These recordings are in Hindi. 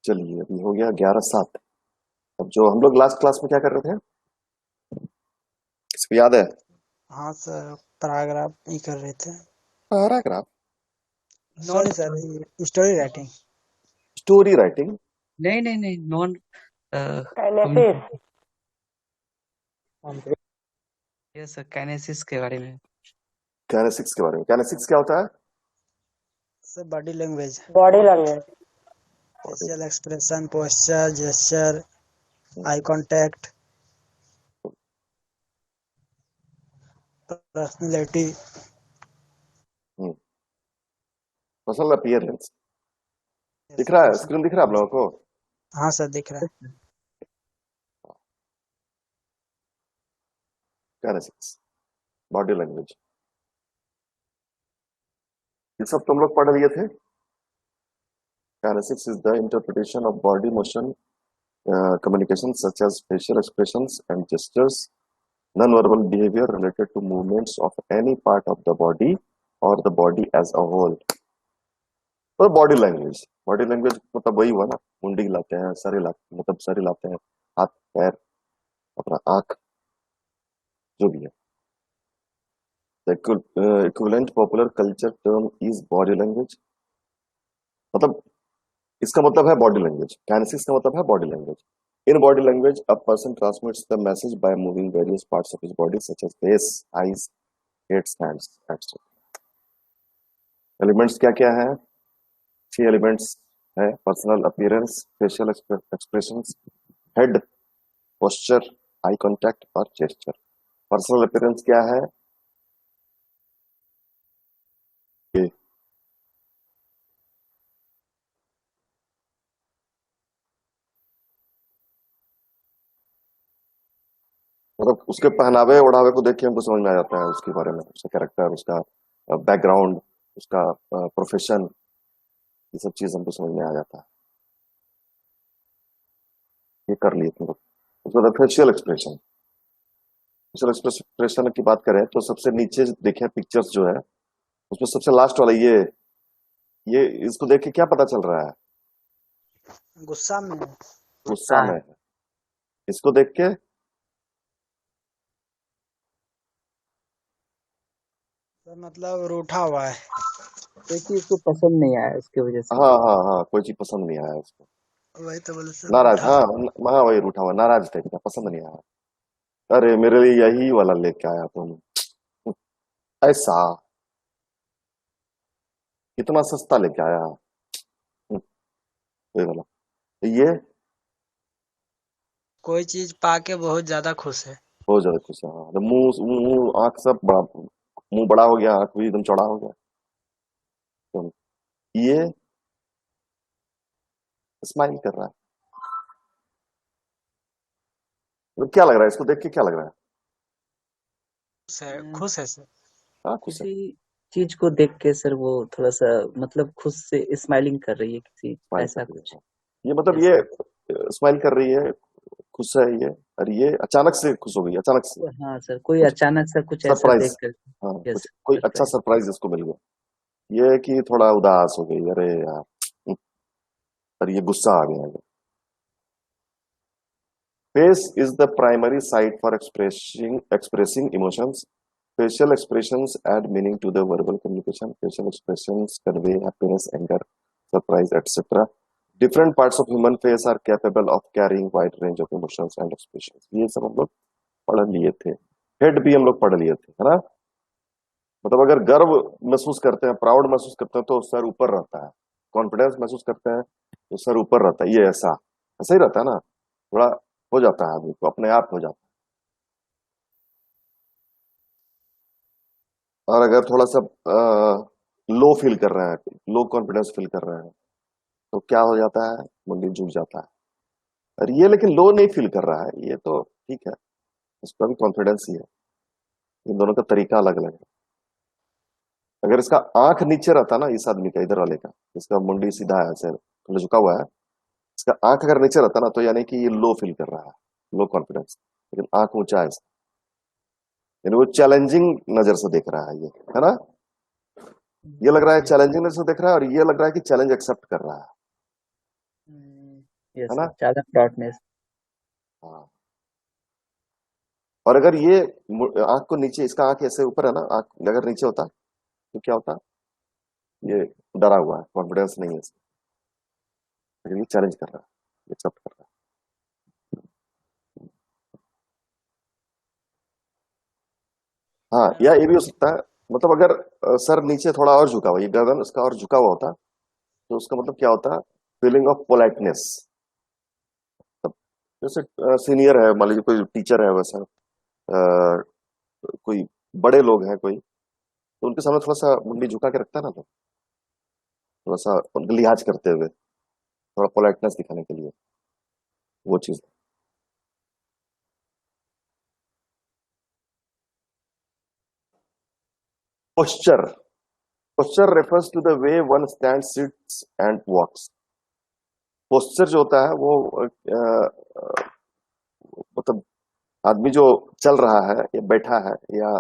चलिए अभी हो गया 11:07। अब जो हम लोग लास्ट क्लास में क्या कर रहे थे, किसको याद है? हाँ सर, पैराग्राफ ही कर रहे थे। Paragraph, sorry sir, story writing. Story writing. नहीं नहीं नहीं, non kinesis. Yes sir, kinesis के बारे में। कैनेसिक्स के बारे में। कैनेसिक्स क्या होता है? Sir body language, body language. Facial expression, posture, gesture, eye contact, personality. Personal appearance. दिख रहा है? स्क्रीन दिख रहा है आप लोगों को? हाँ सर, दिख रहा है। कैनेसिक्स, बॉडी लैंग्वेज, ये सब तुम लोग पढ़ लिए थे। Kinesics is the interpretation of body motion communication such as facial expressions and gestures, non-verbal behavior related to movements of any part of the body or the body as a whole। तो बॉडी लैंग्वेज मतलब वही हुआ ना, मुंडी हिलाते हैं, सर हिलाते, मतलब सर हिलाते हैं, हाथ पैर, अपना आंख, जो भी है। The equivalent popular culture term is body language। मतलब इसका मतलब है बॉडी लैंग्वेज। कैनेसिक्स का मतलब है body language. In body language, a person transmits the message by moving various parts of his body, such as face, eyes, head, hands, etc. Elements क्या क्या है? 6 एलिमेंट्स है: personal appearance, facial expressions, head, posture, eye contact और जेस्चर। पर्सनल अपीयरेंस क्या है? ये मतलब उसके पहनावे ओढ़ावे को देख के हमको समझ में आ जाता है उसके बारे में, उसका कैरेक्टर, उसका बैकग्राउंड, उसका प्रोफेशन, ये सब चीज हमको समझ में आ जाता है। ये कर लिए तुम लोग। उसके बाद फेशियल एक्सप्रेशन। फेशियल एक्सप्रेशन की बात करें तो सबसे नीचे देखें पिक्चर्स जो है, उसमें सबसे लास्ट वाला ये इसको देख के क्या पता चल रहा है? गुस्सा में है। गुस्सा में है। इसको देख के सर मतलब रूठा हुआ है। कोई चीज को पसंद नहीं आया उसकी वजह से। हाँ हाँ हाँ, कोई चीज पसंद नहीं आया उसको। वही तो बोले सर, नाराज, रूठा। हाँ हाँ, वही रूठा हुआ, नाराज थे, क्या पसंद नहीं आया। अरे मेरे लिए यही वाला लेके आया तुम, ऐसा इतना सस्ता लेके आया। ये वाला, ये कोई चीज पाके बहुत ज्यादा खुश है। हो जाए खुश। हाँ, जब मुंह मुंह आंख सब बड़ा, मुंह बड़ा हो गया, आंख भी एकदम चौड़ा हो गया, तो ये स्माइल कर रहा है। तो क्या लग रहा है इसको देख के, क्या लग रहा है? खुश है, खुश है सर। हाँ, खुश है। किसी चीज को देख के सर वो थोड़ा सा मतलब खुद से स्माइलिंग कर रही है किसी, स्माइल कर ऐसा रही कुछ। है, ये मतलब यस सर। ये स्माइल कर रही है, खुश है ये। और ये अचानक से खुश हो गई, अचानक से हाँ सर, कोई कुछ अचानक सा कुछ ऐसा देख सरप्राइज। कर। हाँ, यस कुछ कोई अच्छा सरप्राइज। सरप्राइज इसको मिल गया। ये है कि थोड़ा उदास हो गई, अरे यार, और ये गुस्सा आ गया। Face is the primary site for expressing emotions. Facial expressions add meaning to the verbal communication. Facial expressions convey happiness, anger, surprise, etc. Different parts of human face are capable of carrying wide range of emotions and expressions. ये सब हम लोग पढ़ लिए थे। हेड भी हम लोग पढ़ लिए थे, है ना? मतलब अगर गर्व महसूस करते हैं, प्राउड महसूस करते हैं, तो सर ऊपर रहता है। कॉन्फिडेंस महसूस करते हैं तो सर ऊपर रहता है। ये ऐसा ऐसा ही रहता है ना, थोड़ा हो जाता है आदमी को, अपने आप हो जाता है। और अगर थोड़ा सा लो फील कर रहे हैं, लो कॉन्फिडेंस फील कर रहे हैं, तो क्या हो जाता है? मुंडी झुक जाता है। और ये लेकिन लो नहीं फील कर रहा है, ये तो ठीक है, उसका भी कॉन्फिडेंस ही है। इन दोनों का तरीका अलग अलग है। अगर इसका आंख नीचे रहता ना, इस आदमी का, इधर वाले का, इसका मुंडी सीधा है, ऐसे थोड़ा झुका हुआ है, इसका आंख अगर नीचे रहता ना, तो यानी कि ये लो फील कर रहा है, लो कॉन्फिडेंस। लेकिन आंख ऊंचा है इसका, यानी वो चैलेंजिंग नजर से देख रहा है, ये है ना? ये लग रहा है चैलेंजिंग नजर से देख रहा है, और ये लग रहा है कि चैलेंज एक्सेप्ट कर रहा है। यस है सर, ना? ज्यादा ब्रॉडनेस। हाँ। और अगर ये आंख को नीचे, इसका आंख ऐसे ऊपर है ना, आंख अगर नीचे होता तो क्या होता? ये डरा हुआ है, कॉन्फिडेंस नहीं है इसमें, लेकिन ये चैलेंज कर रहा है, ये एक्सेप्ट कर रहा है। हाँ, या ये भी हो सकता है, मतलब अगर सर नीचे थोड़ा और झुका हुआ, ये गर्दन उसका और झुका हुआ होता, तो उसका मतलब क्या होता? Feeling of politeness. जैसे सीनियर है, मान लीजिए कोई टीचर है वैसा, अ, कोई बड़े लोग हैं कोई, तो उनके सामने थोड़ा सा मुंडी झुका के रखता है ना, तो थोड़ा सा उनका लिहाज करते हुए, थोड़ा पोलाइटनेस दिखाने के लिए, वो चीज। Posture. Posture refers to the way one stand, sits and walks. Posture जो होता है वो मतलब आदमी जो चल रहा है या बैठा है या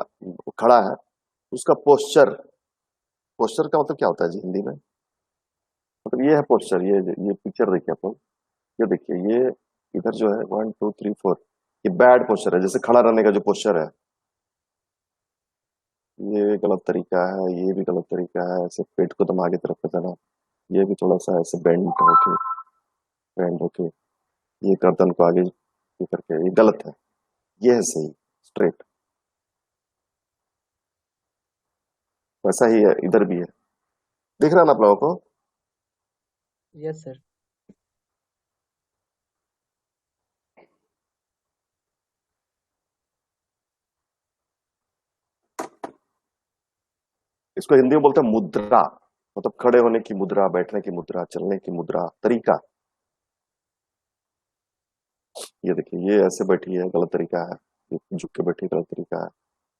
खड़ा है, उसका पोस्चर। पोस्चर का मतलब क्या होता है जी हिंदी में? मतलब ये है पोस्चर, ये पिक्चर देखिए आप लोग, ये देखिए, ये इधर जो है 1 2 3 4, ये बैड पोस्चर है, जैसे खड़ा रहने का जो पोस्चर है, ये गलत तरीका है, ये भी गलत तरीका है, ऐसे पेट को दम आगे तरफ कर देना, ये भी थोड़ा सा ऐसे बेंड होके ये गर्दन को आगे ये करके, ये गलत है, ये है सही, स्ट्रेट। वैसा ही है, इधर भी है, दिख रहा है ना आप लोगों को? Yes sir. इसको हिंदी में बोलते हैं मुद्रा, मतलब खड़े होने की मुद्रा, बैठने की मुद्रा, चलने की मुद्रा, तरीका। ये देखिए, ये ऐसे बैठी है, गलत तरीका है, ये झुक के बैठी, गलत तरीका है,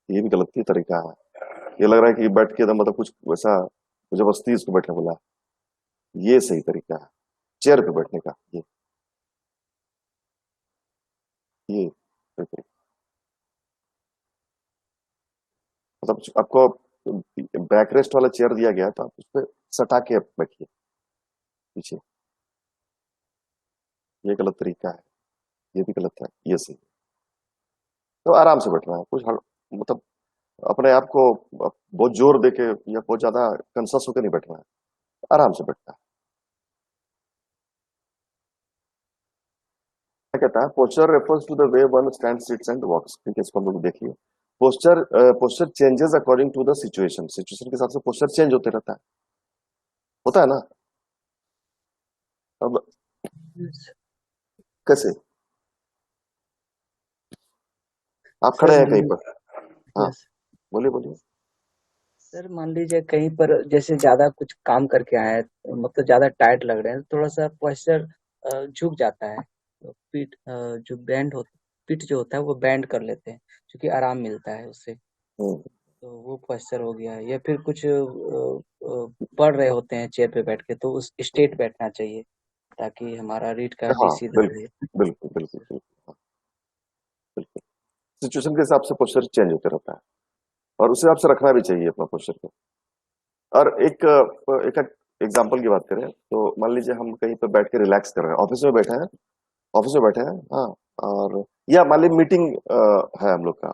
ये भी गलत ही तरीका है। ये लग रहा है कि बैठ के एकदम मतलब कुछ वैसा जबरदस्ती इसको बैठने बोला है, ये सही तरीका है चेयर पे बैठने का, ये सही तरीका। मतलब आपको बैक रेस्ट वाला चेयर दिया गया है, तो आप उस पर सटा के बैठिए पीछे, ये गलत तरीका है, ये भी गलत है, ये सही। तो आराम से बैठना है, मतलब अपने आप को बहुत जोर देके या बहुत ज्यादा कंसस होकर नहीं बैठना है, आराम से बैठना है। क्या कहता है? Posture refers to the way one stand, sits and walks. ठीक है, इसको हम लोग देखिए। Posture posture changes according to the situation, situation के हिसाब से पोस्चर चेंज होते रहता है, होता है ना? अब यस कैसे? आप सर, खड़े हैं मान कहीं पर, लीजिए। हाँ, यस बोलिए बोलिए। सर, मान लीजिए कहीं पर जैसे ज्यादा कुछ काम करके आए हैं, मतलब ज्यादा टाइट लग रहे हैं, तो थोड़ा सा पोस्चर झुक जाता है। तो पीठ जो बैंड हो पीठ जो होता है वो बैंड कर लेते हैं, क्योंकि आराम मिलता है उससे। हम्म, तो वो पोस्चर हो गया, या फिर कुछ पढ़ रहे होते हैं चेयर पे बैठ के, तो उस स्ट्रेट बैठना चाहिए, ताकि हमारा रीढ़ का हड्डी हाँ, सीधा बिल्कुल रहे। बिल्कुल बिल्कुल बिल्कुल, हाँ, बिल्कुल। सिचुएशन के हिसाब से पोस्चर चेंज होते रहता है, और उस हिसाब से रखना भी चाहिए अपना पोस्चर को। और एक एग्जाम्पल की बात करें, तो मान लीजिए हम कहीं पर बैठ के रिलैक्स कर रहे हैं, ऑफिस में बैठे हैं, हाँ, और या मान लीजिए मीटिंग है हम लोग का,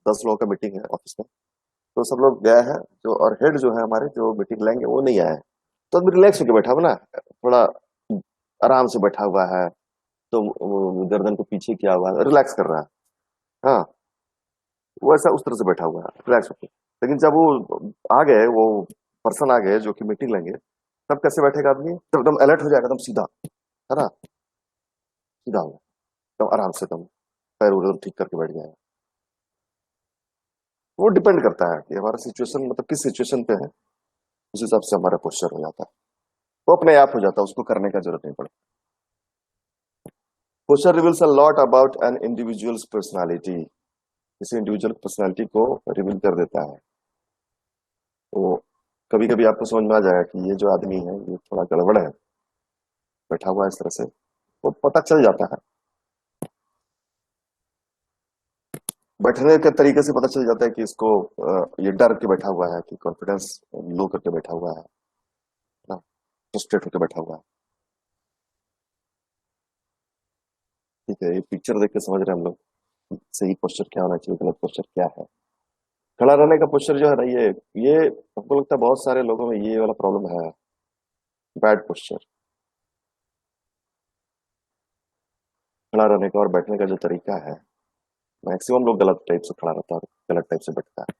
10 लोगों का मीटिंग है ऑफिस में, तो सब लोग गए हैं, जो और हेड जो है हमारे, जो मीटिंग लेंगे, वो नहीं आए हैं, तो आदमी रिलैक्स होकर बैठा हुआ ना, थोड़ा आराम से बैठा हुआ है, तो वो गर्दन को पीछे किया हुआ है, रिलैक्स कर रहा है, हाँ, वो ऐसा उस तरह से बैठा हुआ है, रिलैक्स होकर। लेकिन जब वो आ गए, वो पर्सन आ गए जो कि मीटिंग लेंगे, तब कैसे बैठेगा आदमी? तब एकदम अलर्ट हो जाएगा, एकदम सीधा, है ना, सीधा होगा, एकदम आराम से, एकदम पैर उधर ठीक करके बैठ जाएगा। वो डिपेंड करता है कि हमारा सिचुएशन, मतलब किस सिचुएशन पे है, उस हिसाब से हमारा पोस्चर हो जाता है, वो अपने आप हो जाता है, उसको करने का जरूरत नहीं पड़ता। Posture reveals a lot about an individuals personality, किसी इंडिविजुअल पर्सनालिटी को रिवील कर देता है। तो कभी कभी आपको समझ में आ जाएगा कि ये जो आदमी है, ये थोड़ा गड़बड़ है, बैठा हुआ है इस तरह से, वो पता चल जाता है, बैठने के तरीके से पता चल जाता है कि इसको ये डर के बैठा हुआ है, कि कॉन्फिडेंस लो करके बैठा हुआ है ना, फ्रस्ट्रेट होकर बैठा हुआ है। ठीक है, ये पिक्चर देख के समझ रहे हैं हम लोग सही पोस्चर क्या होना चाहिए, गलत पोस्चर क्या है। खड़ा रहने का पोस्चर जो है ना, ये हमको लगता है बहुत सारे लोगों में ये वाला प्रॉब्लम है, बैड पोस्चर। खड़ा रहने का और बैठने का जो तरीका है, मैक्सिमम लोग गलत टाइप से खड़ा रहता है और गलत टाइप से बैठता है।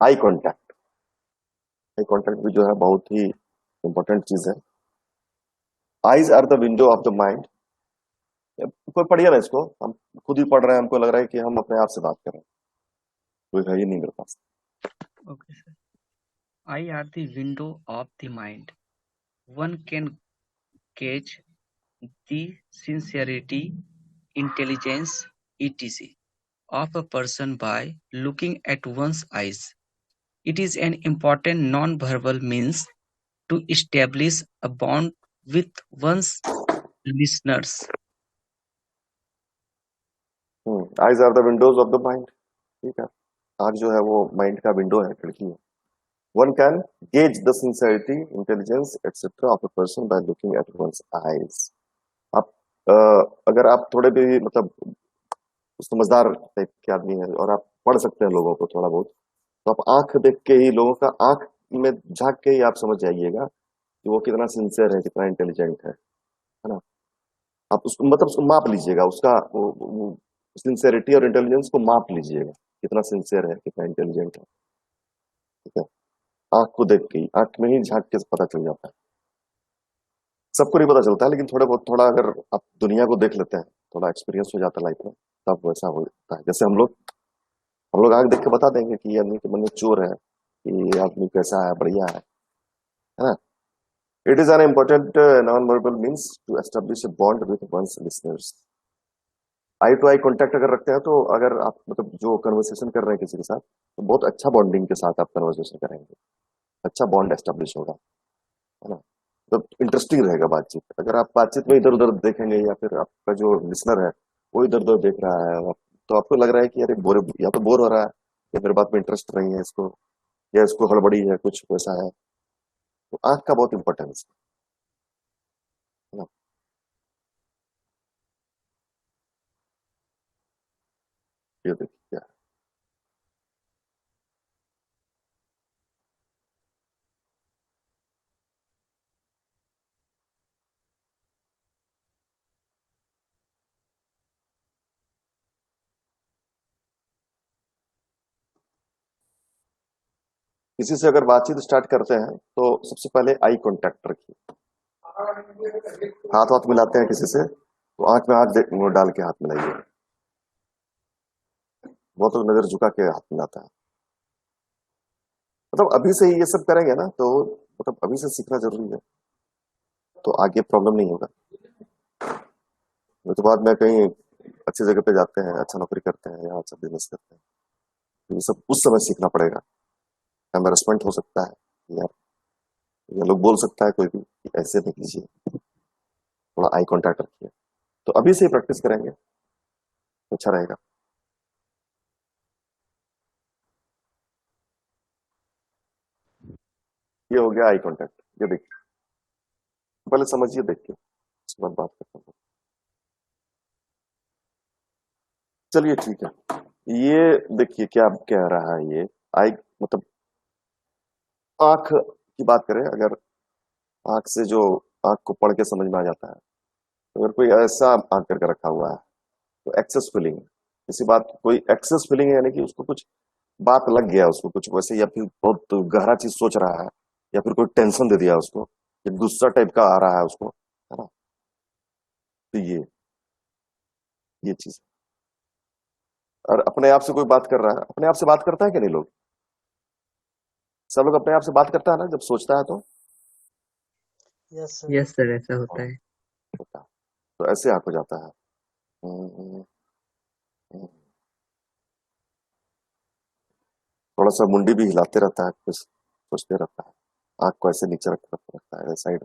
आई कांटेक्ट, आई कांटेक्ट भी जो है बहुत ही इंपॉर्टेंट चीज है। Eyes are the window of the mind. कोई पढ़िए ना इसको, हम खुद ही पढ़ रहे हैं, हमको लग रहा है कि हम अपने आप से बात कर रहे हैं, कोई है ही नहीं मेरे पास। Okay, sir. Eye are the window of the mind. One can gauge the sincerity, intelligence, etc. of a person by looking at one's eyes. It is an important non-verbal means to establish a bond with one's listeners. Eyes are the windows of the mind. ठीक है, आंख जो है वो माइंड का विंडो है, खिड़की है। One can gauge the sincerity, intelligence etcetera of a person by looking at one's eyes. आप अ, अगर आप थोड़े भी मतलब समझदार टाइप के आदमी हैं और आप पढ़ सकते हैं लोगों को थोड़ा बहुत, तो आप आंख देख के ही, लोगों का आंख में झांक के ही आप समझ जाइएगा कि वो कितना सिंसियर है, कितना इंटेलिजेंट है ना। आप उसको मतलब उसको माप लीजिएगा, उसका वो सिंसियरिटी और इंटेलिजेंस को माप लीजिएगा, कितना सिंसियर है, कितना इंटेलिजेंट है। ठीक है, आंख को देख के ही, आंख में ही झांक के पता चल जाता है। सबको नहीं पता चलता है, लेकिन थोड़े बहुत, थोड़ा अगर आप दुनिया को देख लेते हैं, थोड़ा एक्सपीरियंस हो जाता है लाइफ में, तब वैसा होता है। जैसे हम लोग आंख देख के बता देंगे कि ये आदमी के मन में चोर है, कि ये आदमी कैसा है, बढ़िया है ना। It is an important non verbal means to establish a bond with one's listeners. Eye to eye contact अगर रखते हैं, तो अगर आप मतलब जो कन्वर्सेशन कर रहे हैं किसी के साथ, तो बहुत अच्छा बॉन्डिंग के साथ आप कन्वर्सेशन करेंगे, अच्छा बॉन्ड एस्टेब्लिश होगा, है ना। तो इंटरेस्टिंग रहेगा बातचीत। अगर आप बातचीत में इधर उधर देखेंगे, या फिर आपका जो लिसनर है वो इधर उधर देख रहा है, तो आपको लग रहा है कि अरे बोर, या तो बोर हो रहा है, या फिर बात में इंटरेस्ट नहीं है इसको, या इसको हड़बड़ी है, कुछ वैसा है। तो आंख का बहुत इंपॉर्टेंस है ना। ये देखिए क्या है। किसी से अगर बातचीत स्टार्ट करते हैं, तो सबसे पहले आई कांटेक्ट रखिए। हाथ हाथ मिलाते हैं किसी से, तो आंख में वो डाल के हाथ मिलाइए। वो तो नजर झुका के हाथ मिलाता है। मतलब अभी से ही ये सब करेंगे ना, तो मतलब अभी से सीखना जरूरी है, तो आगे प्रॉब्लम नहीं होगा। नहीं तो बाद में कहीं अच्छी जगह पे जाते हैं, अच्छा नौकरी करते हैं या अच्छा बिजनेस करते हैं, तो ये सब उस समय सीखना पड़ेगा। एम्बेरसमेंट हो सकता है यार, ये लोग बोल सकता है कोई भी कि ऐसे नहीं कीजिए, थोड़ा आई कांटेक्ट रखिए। तो अभी से ही प्रैक्टिस करेंगे तो अच्छा रहेगा। ये हो गया आई कांटेक्ट। ये देखिए, पहले समझिए देख के, उसके बाद बात करते हैं। चलिए ठीक है, ये देखिए क्या कह रहा है ये। आई मतलब आंख की बात करें, अगर आंख से जो, आंख को पढ़ के समझ में आ जाता है, तो अगर कोई ऐसा आंख करके रखा हुआ है, तो एक्सेस फीलिंग, किसी बात कोई एक्सेस फीलिंग है, यानी कि उसको कुछ बात लग गया, उसको कुछ वैसे, या फिर बहुत गहरा चीज सोच रहा है, या फिर कोई टेंशन दे दिया उसको, या गुस्सा टाइप का आ रहा है उसको, है ना। तो ये चीज। और अपने आप से कोई बात कर रहा है, अपने आप से बात करता है कि नहीं लोग, सब लोग अपने आप से बात करता है ना जब सोचता है, तो यस सर। यस सर, ऐसा होता है। होता है। तो ऐसे आप हो जाता है। हम्म, हम्म। थोड़ा सा मुंडी भी हिलाते रहता है, कुछ सोचते रहता है, आंख को ऐसे नीचे रख रखता है side.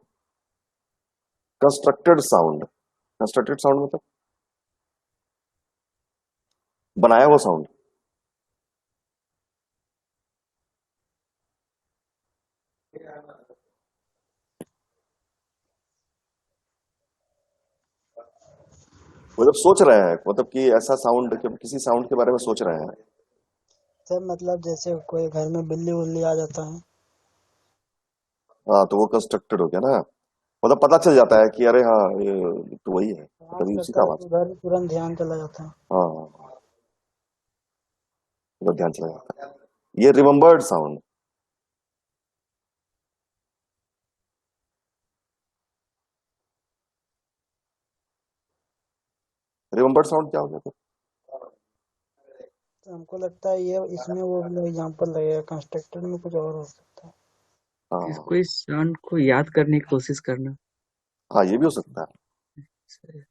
Constructed sound, constructed sound मतलब बनाया हुआ साउंड। मतलब सोच रहे हैं, मतलब कि ऐसा साउंड, किसी साउंड के बारे में सोच रहे हैं। सर मतलब जैसे कोई घर में बिल्ली उल्ली आ जाता है, हाँ, तो वो कंस्ट्रक्टेड हो गया ना, मतलब पता चल जाता है कि अरे हाँ ये तो वही है, आवाज तभी उसी करता का है आवाज। तो उधर तुरंत ध्यान चला जाता है। हाँ हाँ, हाँ, तो ध्यान चला जाता है, ये रिमेम्बर्ड साउंड। रिमेम्बर्ड साउंड क्या हो गया फिर? तो हमको लगता है ये इसमें वो एग्जाम्पल लगेगा, कंस्ट्रक्टेड में कुछ और हो सकता है। हाँ कोई साउंड को याद करने की कोशिश करना, हाँ, ये भी हो सकता है।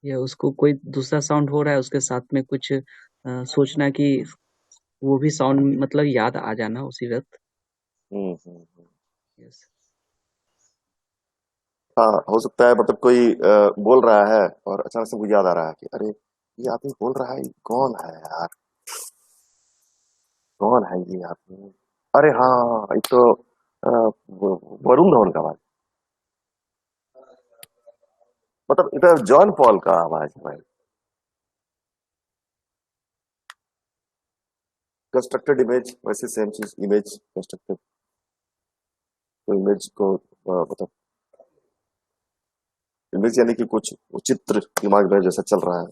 या उसको कोई दूसरा साउंड हो रहा है उसके साथ में कुछ सोचना कि वो भी साउंड मतलब याद आ जाना उसी वक्त। हम्म। यस। हाँ, हो सकता है, मतलब कोई बोल रहा है और अचानक से मुझे याद आ रहा है कि अरे ये आदमी बोल रहा है, ये कौन है यार, कौन है ये आदमी? अरे हाँ, ये तो वरुण धवन का आवाज, मतलब इधर जॉन पॉल का आवाज है भाई। कंस्ट्रक्टेड इमेज, वैसे सेम चीज, इमेज कंस्ट्रक्टेड, तो इमेज को मतलब इमेज यानी कि कुछ चित्र दिमाग में जैसा चल रहा है,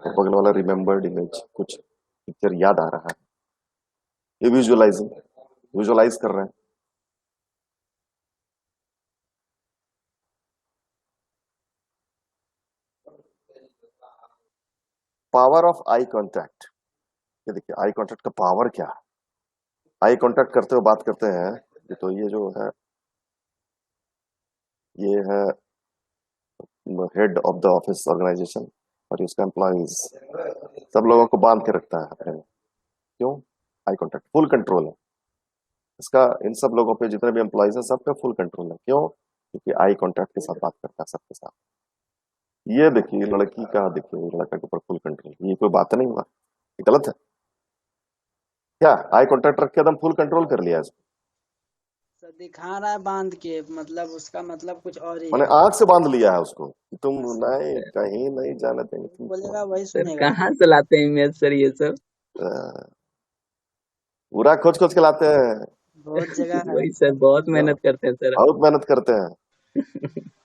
और बगल वाला रिमेम्बर्ड इमेज, कुछ पिक्चर याद आ रहा है, ये विजुअलाइजिंग, विजुअलाइज कर रहे हैं। पावर ऑफ आई कांटेक्ट, ये देखिए आई कांटेक्ट का पावर क्या है। आई कांटेक्ट करते हुए बात करते हैं, तो ये जो है, ये है head of the office organisation, और इसका एम्प्लॉइज, सब लोगों को बांध के रखता है अपने में। क्यों? आई कांटेक्ट, फुल कंट्रोल है इसका, इन सब लोगों पे, जितने भी एम्प्लॉइज हैं सब पे फुल कंट्रोल है। क्यों? क्योंकि आई कांटेक्ट के साथ बात करता है सबके साथ। ये देखिए लड़की का, देखिए लड़का के ऊपर फुल कंट्रोल, ये कोई बात नहीं हुआ, ये गलत है क्या? आई कांटेक्ट रख के एकदम फुल कंट्रोल कर लिया इसको, सर दिखा रहा है बांध के, मतलब उसका मतलब कुछ और ही मैंने है। आंख से बांध लिया है उसको कि तुम हाँ सर, नहीं, कहीं नहीं जाने देंगे वही तुमको। बोलेगा वही सर सुनेगा। कहाँ से लाते हैं इमेज सर ये सब? अ, पूरा खोज खोज के लाते हैं, बहुत जगह है। वही सर, बहुत मेहनत करते हैं सर। बहुत मेहनत करते हैं।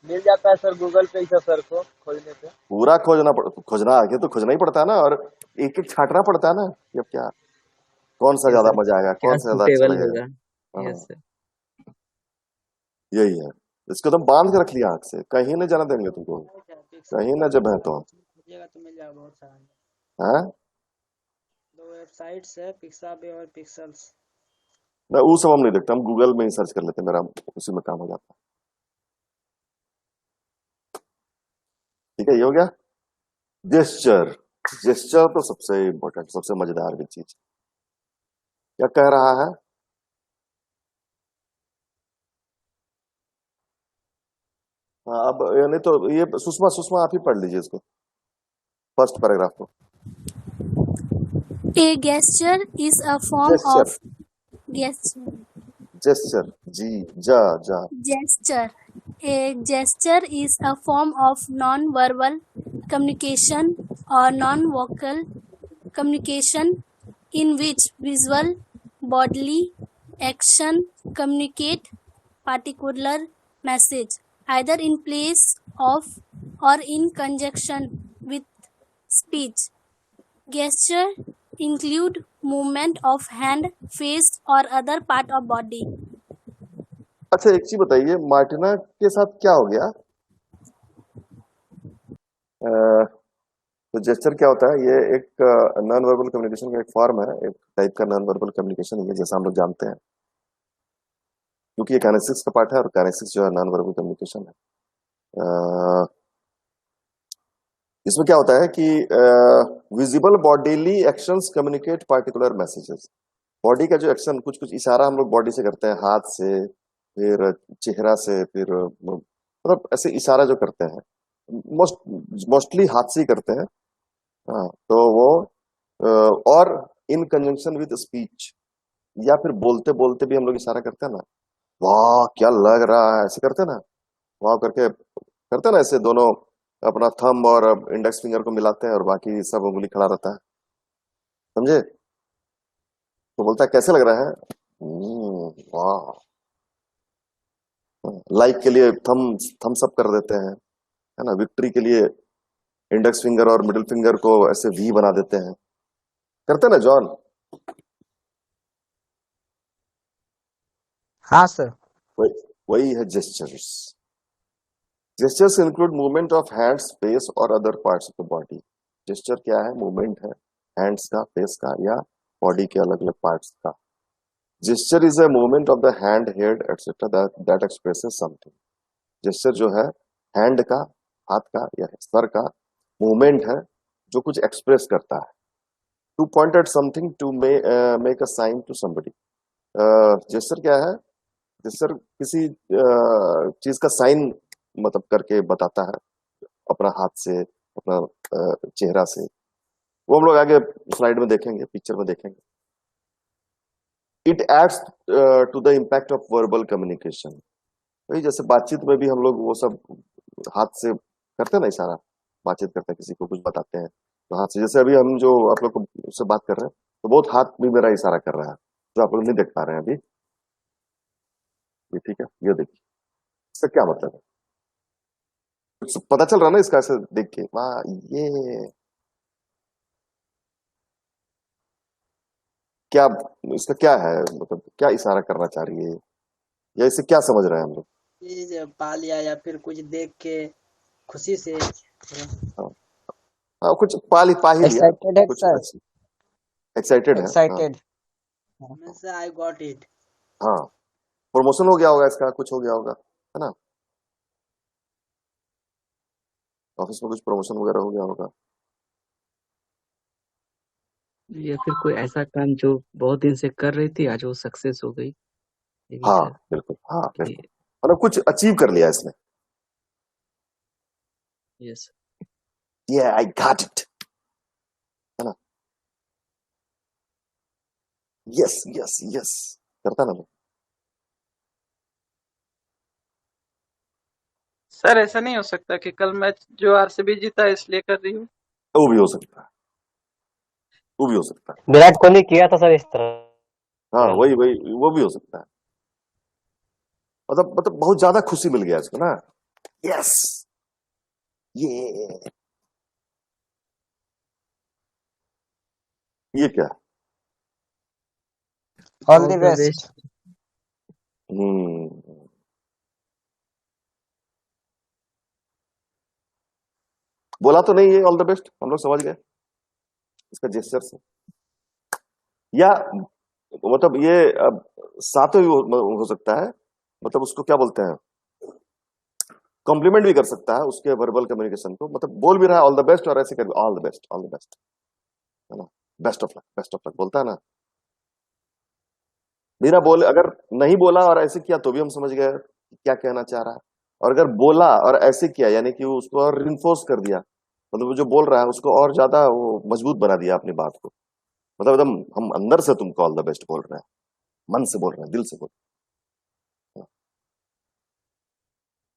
मिल जाता है सर गूगल पे, ऐसा सर को खोजने पे। पूरा खोजना आगे तो खोजना ही पड़ता है ना, और एक एक छांटना पड़ता है ना कि अब क्या, कौन सा यस ज्यादा सर, मजा आएगा, क्या कौन सा ज्यादा अच्छा सुटेबल लगेगा। होगा। हाँ, यस सर। यही है, इसको तुम बांध के रख लिया आंख से, कहीं नहीं जाना देंगे तुमको, पिक्सल कहीं ना जब है तो। खोजिएगा तो मिल जाएगा बहुत सारा। है, दो वेबसाइट्स है, पिक्साबे और पिक्सल्स। मैं वो सब हम नहीं देखते, हम गूगल में ही सर्च कर लेते हैं, मेरा उसी में काम हो जाता है। ठीक है, ये हो गया जेस्चर। जेस्चर तो सबसे इम्पोर्टेंट, सबसे मजेदार भी चीज, क्या कह रहा है? हाँ, अब नहीं तो ये सुषमा, सुषमा आप ही पढ़ लीजिए इसको, फर्स्ट पैराग्राफ को। A gesture is a form gesture, of gesture. Gesture, जी, जा जा, Gesture. A gesture is a form of non-verbal communication or non-vocal communication in which visual, bodily action communicate particular message, either in place of or in conjunction with speech. Gesture include movement of hand, face or other part of body. अच्छा एक चीज बताइए, मार्टिना के साथ क्या हो गया? तो जेस्चर क्या होता है? ये एक नॉन वर्बल कम्युनिकेशन का एक फॉर्म है, एक टाइप का नॉन वर्बल कम्युनिकेशन है, जैसा हम लोग जानते हैं, क्योंकि ये काइनेसिक्स का पार्ट है, और काइनेसिक्स जो है नॉन वर्बल कम्युनिकेशन है। अ, इसमें क्या होता है कि visible bodily actions communicate particular messages. Body का जो एक्शन, कुछ कुछ इशारा हम लोग बॉडी से करते हैं, हाथ से, फिर चेहरा से, फिर मतलब ऐसे इशारा जो करते हैं, मोस्टली हाथ से ही करते हैं। हाँ, तो वो और इन कंजंक्शन विद स्पीच, या फिर बोलते बोलते भी हम लोग इशारा करते हैं ना, वाह क्या लग रहा है, ऐसे करते हैं ना, वाह करके करते हैं ना, ऐसे दोनों अपना थंब और इंडेक्स फिंगर को मिलाते हैं और बाकी सब उंगली खड़ा रहता है, समझे? तो बोलता है कैसे लग रहा है? वाह। लाइक के लिए थम्स अप कर देते हैं, है ना? विक्ट्री के लिए इंडेक्स फिंगर और मिडिल फिंगर को ऐसे वी बना देते हैं, करते हैं ना जॉन? हाँ सर। वही वही है gestures. Gestures include movement of hands, face और other parts of the body. Gesture क्या है? मूवमेंट है हैंड्स का, फेस का या बॉडी के अलग अलग पार्ट्स का। Gesture is a movement of the hand, head etcetera that expresses something. Gesture जो है हैंड का, हाथ का या सर का मूवमेंट है जो कुछ एक्सप्रेस करता है। To point at something, to make a sign to somebody. Gesture क्या है? जेस्चर किसी चीज का साइन मतलब करके बताता है, अपना हाथ से, अपना चेहरा से। वो हम लोग आगे स्लाइड में देखेंगे, पिक्चर में देखेंगे। It adds to the impact of verbal communication. वही जैसे बातचीत में भी हम लोग वो सब हाथ से करते हैं ना इशारा, बातचीत करते हैं, किसी को कुछ बताते हैं तो हाथ से। जैसे अभी हम जो आप लोग को उससे बात कर रहे हैं तो बहुत हाथ भी मेरा इशारा कर रहा है, जो आप लोग नहीं देख पा रहे हैं अभी। ये ठीक है, ये देखिए इसका क्या मतलब है, कुछ पता चल रहा है ना इसका ऐसे देख के? वाह, ये क्या, इसका क्या है मतलब, क्या इशारा करना चाह रही है या इसे क्या समझ रहे हैं हम लोग? चीज पा लिया या फिर कुछ देख के खुशी से हाँ, हाँ, कुछ पा ही लिया, एक्साइटेड है कुछ सर। एक्साइटेड है। हाँ excited means I got it. हाँ, प्रमोशन हो गया होगा इसका, कुछ हो गया होगा, है ना? ऑफिस में कुछ प्रमोशन वगैरह हो गया होगा। या फिर कोई ऐसा काम जो बहुत दिन से कर रही थी, आज वो सक्सेस हो गई, ये भी हाँ सर बिल्कुल, हाँ कि बिल्कुल, मतलब कुछ अचीव कर लिया इसने। यस। ये आई गॉट इट, है ना? यस यस यस करता ना मैं। सर ऐसा नहीं हो सकता कि कल मैच जो आरसीबी जीता इसलिए कर रही हूँ? वो भी हो सकता है, वो भी हो सकता है। विराट कोहली किया था सर इस तरह। हाँ वही वही, वो भी हो सकता है। मतलब बहुत ज्यादा खुशी मिल गया इसको ना। यस, ये क्या? All all the the best. Best. हम्म, बोला तो नहीं, ये ऑल द बेस्ट हम लोग समझ गए इसका जेस्चर से। या मतलब ये अब साथ में भी हो सकता है, मतलब उसको क्या बोलते हैं, कॉम्प्लीमेंट भी कर सकता है उसके वर्बल कम्युनिकेशन को, मतलब बोल भी रहा है ऑल द बेस्ट और ऐसे कर all the best, all the best, है ना? बेस्ट ऑफ लक बोलता है ना। बिना बोले अगर नहीं बोला और ऐसे किया तो भी हम समझ गए कि क्या कहना चाह रहा है। और अगर बोला और ऐसे किया यानी कि वो उसको और रिइंफोर्स कर दिया, मतलब वो जो बोल रहा है उसको और ज्यादा वो मजबूत बना दिया अपनी बात को, मतलब एकदम हम अंदर से तुमको ऑल द बेस्ट बोल रहे हैं, मन से बोल रहे हैं, दिल से बोल रहे हैं।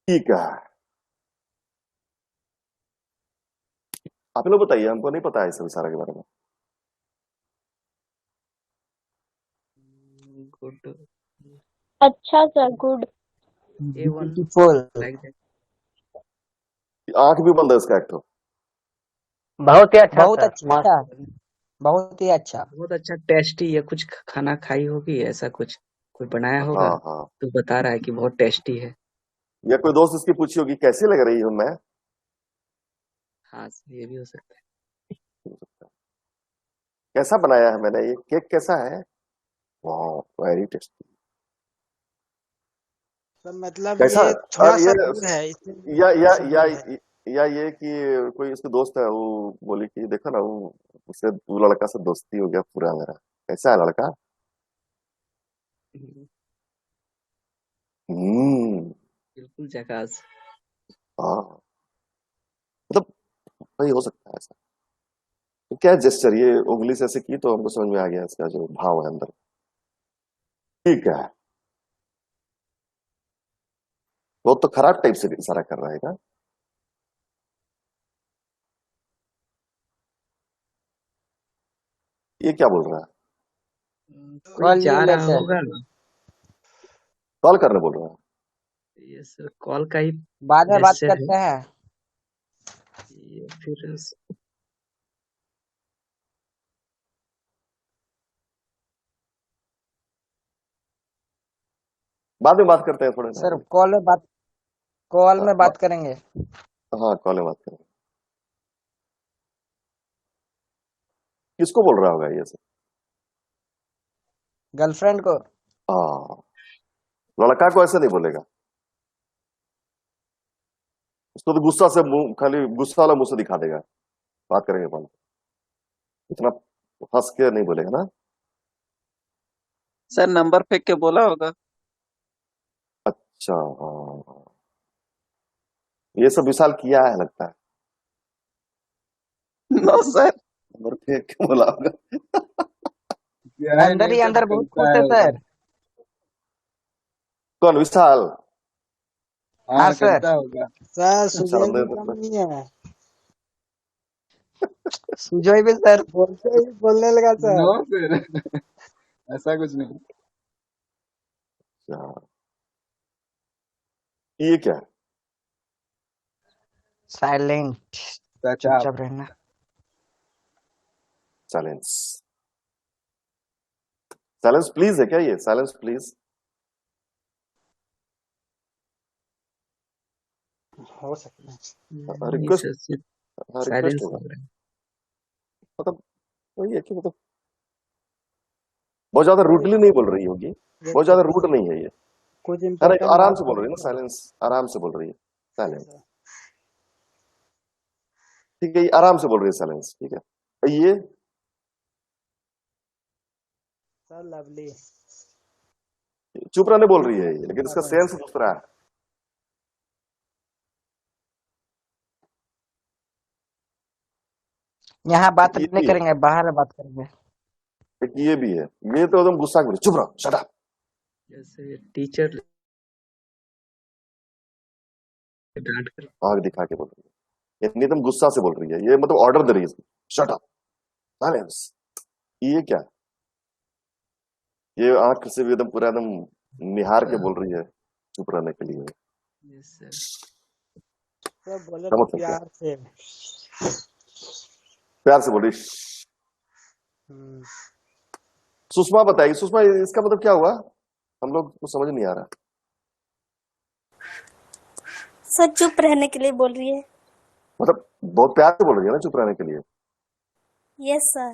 ठीक है, आप लोग बताइए, हमको नहीं पता है इस विचारा के बारे में। गुड। अच्छा sir, good. A1 beautiful. Like that. आंख भी बंद है इसका एक तो। बहुत ही अच्छा बहुत सर, अच्छा, मस्त। बहुत ही अच्छा। बहुत अच्छा टेस्टी, या कुछ खाना खाई होगी ऐसा कुछ, कोई बनाया हाँ होगा हाँ, तो बता रहा है कि बहुत टेस्टी है। या कोई दोस्त इसकी पूछी होगी कैसी लग रही हूँ मैं। हाँ ये भी हो सकता है। कैसा बनाया है मैंने, ये केक कैसा है? वाह वेरी टेस्टी। तो मतलब कैसा? ये थोड़ा और सा ये दूर है इसलिए या थोड़ा या सा या दूर है। या ये कि कोई उसके दोस्त है वो बोली कि देखो ना वो, उससे वो लड़का से दोस्ती हो गया पूरा मेरा। कैसा है लड़का? हम्म, हम्म, बिल्कुल झकास। हाँ, मतलब वही हो सकता है ऐसा। तो क्या जेस्चर, ये उंगली से ऐसे की तो हमको समझ में आ गया इसका जो भाव है अंदर। ठीक है, वो तो खराब टाइप से इशारा कर रहा है क्या? ये क्या बोल रहा है? कोई कॉल जा यू रहा लेटर होगा। कॉल करने बोल रहा है। ये सर कॉल का ही बाद में बात जेस्चर है। करते हैं। ये फिर बाद में बात करते हैं थोड़े सर टाइम। कॉल में हाँ बात करेंगे। हाँ, कॉल में बात करेंगे। किसको बोल रहा होगा ये सब? गर्लफ्रेंड को। हाँ, लड़का को ऐसे नहीं बोलेगा। उसको तो गुस्सा से मुंह, खाली गुस्सा वाला मुंह से दिखा देगा। बात करेंगे कॉल, इतना हंस के नहीं बोलेगा ना। सर नंबर फेंक के बोला होगा। अच्छा, हाँ, ये सब विशाल किया है लगता है। No sir. नंबर फेंक के बोला होगा। अंदर ही अंदर बहुत खुश है सर। कौन, विशाल? हाँ सर। सर सुजय सामने भी कम नहीं है, सुजय भी सर। बोलते ही बोलने लगा सर। नो फिर ऐसा कुछ नहीं। अच्छा, ये क्या है? साइलेंट, चुपचाप रहना। साइलेंस। साइलेंस प्लीज है क्या ये? Silence please. हो सकता है। नहीं रिक्वेस्ट, सर, सिर्फ हाँ रिक्वेस्ट साइलेंस होगा। बोल रहे हैं। मतलब वही है कि मतलब बहुत ज्यादा रूडली नहीं बोल रही होगी, बहुत ज्यादा रूड नहीं है ये, कुछ है ना? इम्पोर्टेंट आराम बात से बोल रही है ना, करनी साइलेंस, आराम से बोल रही है। है साइलेंस, सर। ठीक है, ये आराम से बोल रही है साइलेंस, ठीक है। और ये सर लवली। चुप रहने बोल रही है ये, लेकिन इसका सेंस दूसरा है। यहाँ बात ये नहीं भी है, करेंगे, बाहर बात करेंगे। एक ये भी है। ये तो एकदम गुस्सा कर, चुप रहो, शट अप। जैसे टीचर डांट कर। आग दिखा के बोल रही है, ये एकदम गुस्सा से बोल रही है, ये मतलब ऑर्डर दे रही है, शट अप, साइलेंस। ये क्या? ये आंख से भी एकदम पूरा एकदम निहार के बोल रही है चुप रहने के लिए। Yes sir. सर बोले समझ तो सकते हैं, प्यार से। प्यार से बोल रही। हम्म, सुषमा बताइए, सुषमा इसका मतलब क्या हुआ? हम लोग को समझ नहीं आ रहा। सर चुप रहने के लिए बोल रही है। मतलब बहुत प्यार से बोल रही है ना चुप रहने के लिए। Yes sir.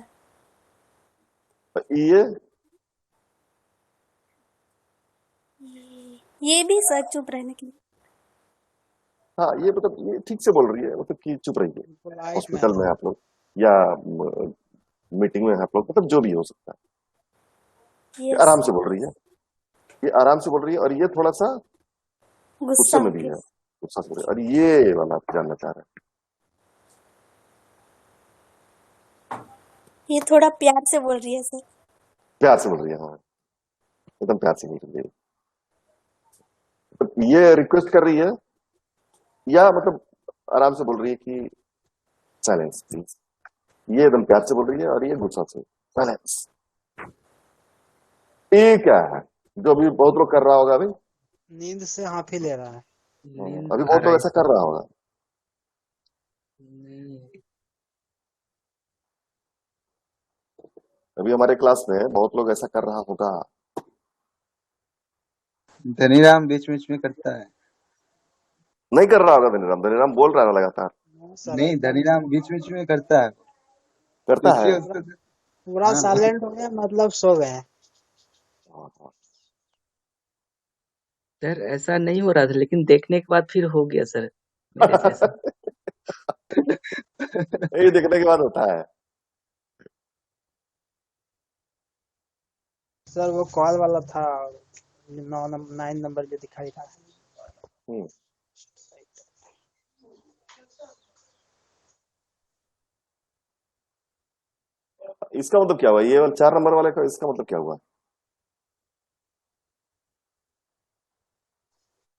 ये भी सर चुप रहने के लिए। हाँ, ये मतलब ये ठीक से बोल रही है, मतलब कि चुप रहिए। Polite hospital man. में आप लोग या मीटिंग में आप लोग, मतलब जो भी हो सकता है, ये यस आराम से बोल रही है, ये आराम से बोल रही है, और ये थोड़ा सा गुस्से गुस्सा में भी के। है, गुस्सा से बोल रही है। और ये वाला आप जानना चाह रहे हैं, ये थोड़ा प्यार से बोल रही है सर। प्यार से बोल रही है। हाँ, एकदम प्यार से बोल रही है। तो ये रिक्वेस्ट कर रही है या मतलब आराम से बोल रही है कि साइलेंस प्लीज। ये एकदम प्यार से बोल रही है, और ये गुस्सा से, साइलेंस। ये क्या है जो अभी बहुत लोग कर रहा होगा? अभी नींद से हाफी ले रहा है। नींद अभी आ बहुत रहा लोग है ऐसा कर रहा होगा। नहीं। अभी हमारे क्लास में बहुत लोग ऐसा कर रहा होगा। धनीराम बीच बीच में करता है। नहीं कर रहा होगा धनीराम, धनीराम बोल रहा है ना लगातार। सर नहीं, एकदम धनीराम बीच बीच में करता है, करता है। इसलिए उसको। पूरा हाँ, साइलेंट हो गया, मतलब सो गए। सर ऐसा नहीं हो रहा था, लेकिन देखने के बाद फिर हो गया सर मेरे जैसा। ये देखने के बाद होता है। सर वो कॉल वाला था, 9 नंबर जो दिखाई रहा है। हम्म, इसका मतलब क्या हुआ? ये 4 नंबर वाले का इसका मतलब क्या हुआ?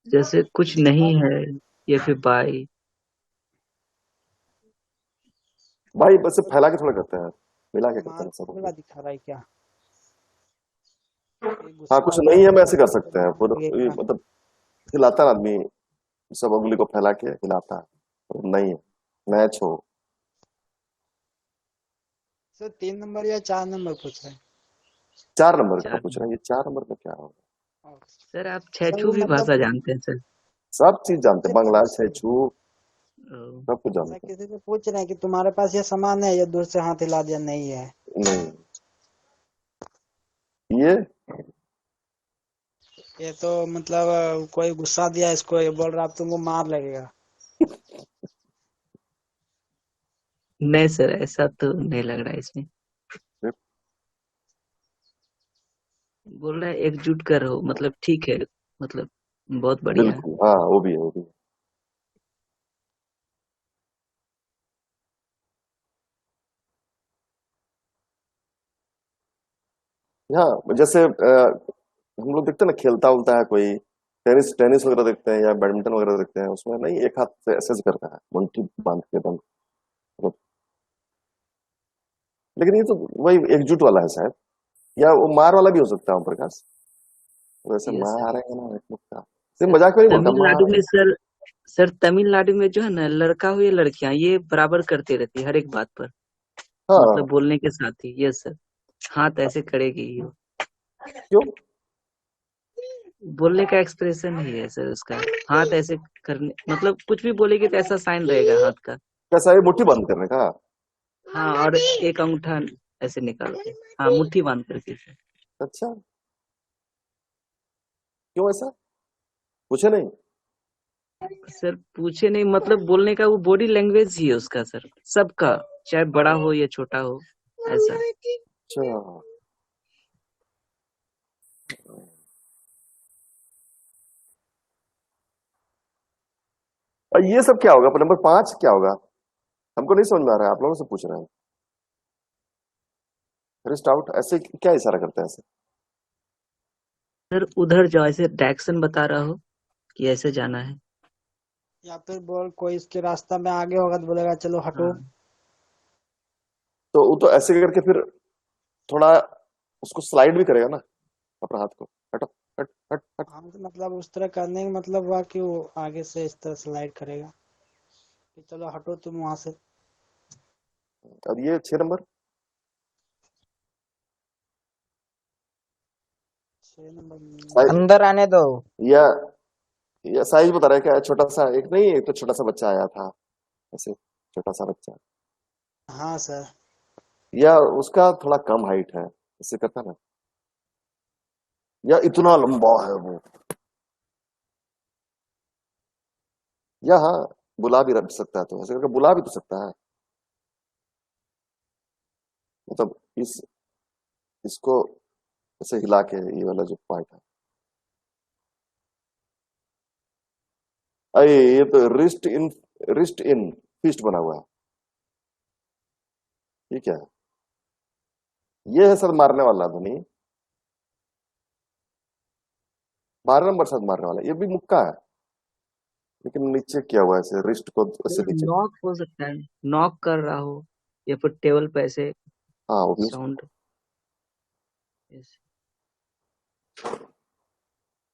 जैसे कुछ नहीं है या फिर बाई। भाई बस फैला के थोड़ा करते हैं, मिला के करता मार है सब वाला दिखा रहा है क्या? ये हाँ गुस्सा कुछ वाला नहीं है, है हम ऐसे कर तो सकते हैं मार पूरा ये लगेगा। मतलब हिलाता है आदमी, सब उंगली को फैला के हिलाता है, और नहीं है मैच हो। सर 3 नंबर या 4 नंबर पूछ रहे हैं? 4 नंबर का चार पूछ रहे हैं, ये 4 नंबर में क्या होगा? और सर आप सर छेछू ये भी मतलब भाषा जानते हैं सर? सब चीज जानते हैं, बंगला सर छेछू ओ, सब कुछ ऐसा जानते किसी से पूछ रहे हैं कि तुम्हारे पास ये सामान है, या दूर से हाथ हिला दिया नहीं है? हैं। नहीं ये ये तो मतलब कोई गुस्सा दिया इसको, ये बोल रहा अब तुमको मार लगेगा। नहीं सर, ऐसा तो नहीं लग रहा है इसमें। बोल रहा है एकजुट कर हो, मतलब ठीक है, मतलब बहुत बढ़िया है। बिल्कुल हाँ, वो भी है, वो भी है। हाँ जैसे हम लोग देखते हैं ना, खेलता उलता है कोई, टेनिस टेनिस वगैरह देखते हैं या बैडमिंटन वगैरह देखते हैं, उसमें नहीं एक हाथ से ऐसे करता है मुट्ठी बांध के बंद, लेकिन ये तो वही एकजुट वाला है शायद, या वो मार वाला भी हो सकता है ओम प्रकाश, वैसे यस सर। मारेंगे ना एक लोग का, ये सर मजाक में नहीं बोलता तमिलनाडु में मारेंगे। सर तमिलनाडु में जो है ना, लड़का हो या लड़कियां, ये बराबर करते रहती है हर एक बात पर, हाँ मतलब बोलने के साथ ही। यस सर, हाथ ऐसे करेगी ही वो। क्यों? बोलने का एक्सप्रेशन ही है सर उसका, हाथ ऐसे करने, मतलब कुछ भी बोलेगी तो ऐसा साइन रहेगा हाथ का। कैसा है, मुट्ठी बंद करने का? हाँ, और एक अंगूठा ऐसे निकाल के, हाँ मुट्ठी बांध करके सर। अच्छा क्यों ऐसा, पूछे नहीं? सर पूछे नहीं, मतलब बोलने का वो बॉडी लैंग्वेज ही है उसका सर, सबका, चाहे बड़ा हो या छोटा हो, ऐसा। अच्छा और ये सब क्या होगा, पर नंबर 5 क्या होगा, हमको नहीं समझ में आ रहा है, आप लोगों से पूछ रहे हैं। रिस्ट आउट ऐसे क्या इशारा करते हैं ऐसे? सर उधर जाओ, ऐसे डायरेक्शन बता रहा हो कि ऐसे जाना है। या फिर बोल कोई इसके रास्ता में आगे होगा तो बोलेगा चलो हटो। हाँ तो वो तो ऐसे करके फिर थोड़ा उसको स्लाइड भी करेगा ना अपने हाथ को, हटो, हट हट हट। हाँ तो मतलब उस तरह करने का मतलब हुआ कि वो आगे से इस तरह स्लाइड करेगा कि चलो हटो तुम वहां से। और ये 6 नंबर 6 नंबर साइज, अंदर आने दो। या साइज बता रहा है क्या, छोटा सा एक नहीं, एक तो छोटा सा बच्चा आया था ऐसे, छोटा सा बच्चा, हाँ सर। या उसका थोड़ा कम हाइट है, ऐसे करता ना, या इतना लंबा है वो, या हाँ बुला भी रख सकता है, तो ऐसे करके बुला भी तो सकता है, मतलब इसको ऐसे हिला के, ये वाला जो पार्ट है, अरे ये तो रिस्ट इन फिस्ट बना हुआ है, ये क्या है? ये है सर मारने वाला ध्वनि, 12 नंबर साथ मारने वाला, ये भी मुक्का है, लेकिन नीचे क्या हुआ है, ऐसे रिस्ट को ऐसे सर, नीचे, नॉक हो सकता है, नॉक कर रहा हो, या फिर टेबल पे ऐसे हाँ वो भी हो सकता साउंड। है।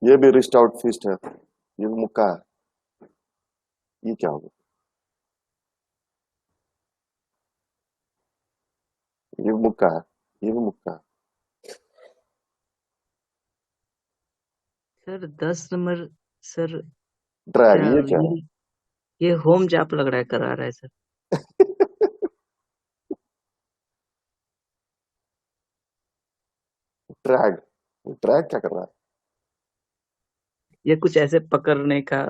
ये भी रिस्ट आउट फिस्ट है, ये भी मुक्का है, ये क्या होगा, ये भी मुक्का है, ये भी मुक्का है, सर 10 नंबर सर, ड्रैग, क्या ये क्या है? ये होम जाप लग रहा है, करा रहा है सर। ड्रैग, ड्रैग क्या कर रहा है? ये कुछ ऐसे पकड़ने का,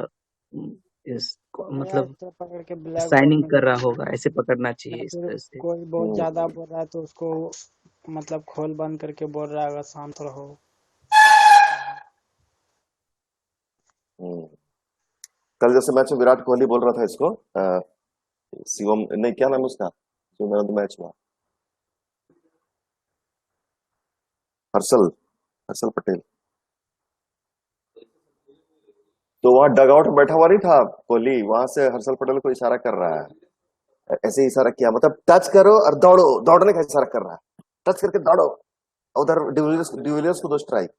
इस या इस मतलब तरह पकड़ के ब्लैक बोर्ड साइनिंग में कर रहा लिखना, होगा, ऐसे पकड़ना या चाहिए इस फिर तरह से। कोई बहुत ज्यादा हम्म, बोल रहा है तो उसको मतलब खोल बंद करके बोल रहा है शांत रहो। हम्म। कल जैसे मैच में विराट कोहली बोल रहा था इसको, शिवम नहीं, क्या नाम है उसका जो मैन ऑफ द मैच हुआ, हर्षल, हर्षल पटेल, तो वहां डग आउट में बैठा हुआ नहीं था कोहली, वहां से हर्षल पटेल को इशारा कर रहा है ऐसे ही इशारा किया, मतलब टच करो और दौड़ो, दौड़ने का इशारा कर रहा है, टच करके दौड़ो। उधर डिविलियर्स को 2 स्ट्राइक,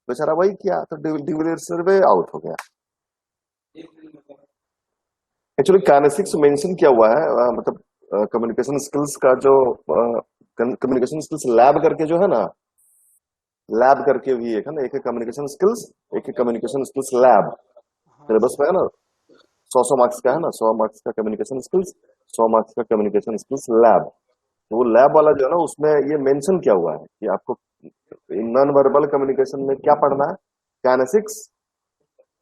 बेचारा वही किया तो डिविलियर्स से आउट हो गया। एक्चुअली काइनेसिक्स मेंशन किया हुआ है, मतलब कम्युनिकेशन स्किल्स का जो कम्युनिकेशन स्किल्स लैब करके जो है ना, लैब करके भी एक है ना, एक है कम्युनिकेशन स्किल्स, एक है कम्युनिकेशन स्किल्स लैब, हाँ सिलेबस सर। में है ना, 100 मार्क्स का है ना, 100 मार्क्स का कम्युनिकेशन स्किल्स, 100 मार्क्स का कम्युनिकेशन स्किल्स लैब। तो वो लैब वाला जो है ना, उसमें ये मेंशन किया हुआ है कि आपको नॉन वर्बल कम्युनिकेशन में क्या पढ़ना है, काइनेसिक्स,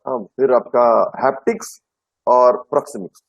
हाँ, फिर आपका हैप्टिक्स और प्रोक्सिमिक्स,